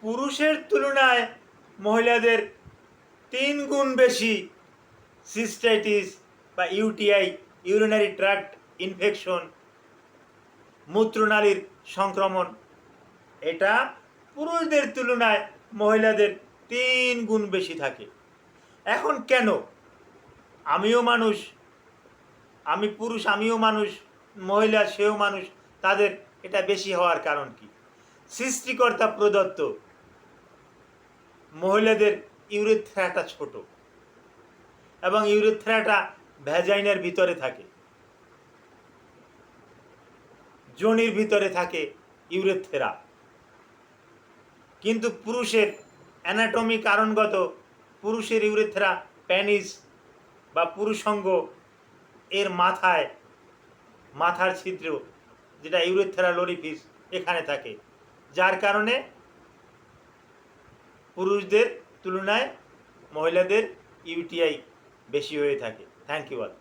পুরুষের তুলনায় মহিলাদের 3 গুণ বেশি সিস্টাইটিস বা ইউটিআই, ইউরিনারি ট্র্যাক্ট ইনফেকশন, মূত্রনালীর সংক্রমণ, এটা পুরুষদের তুলনায় মহিলাদের 3 গুণ বেশি থাকে। এখন কেন? আমিও মানুষ, আমি পুরুষ, আমিও মানুষ, মহিলা সেও মানুষ, তাদের এটা বেশি হওয়ার কারণ কি? সৃষ্টিকর্তা প্রদত্ত মহিলাদের ইউরেথ্রাটা ছোট এবং ইউরেথ্রাটা ভ্যাজাইনার ভিতরে থাকে, যোনির ভিতরে থাকে ইউরেথ্রা। কিন্তু পুরুষের অ্যানাটমি কারণগত পুরুষের ইউরেথ্রা প্যানিস বা পুরুষাঙ্গ এর মাথার ছিদ্র, যেটা ইউরেথ্রা লরিফিস, এখানে থাকে, যার কারণে পুরুষদের তুলনায় মহিলাদের ইউটিআই বেশি হয়ে থাকে। Thank you all.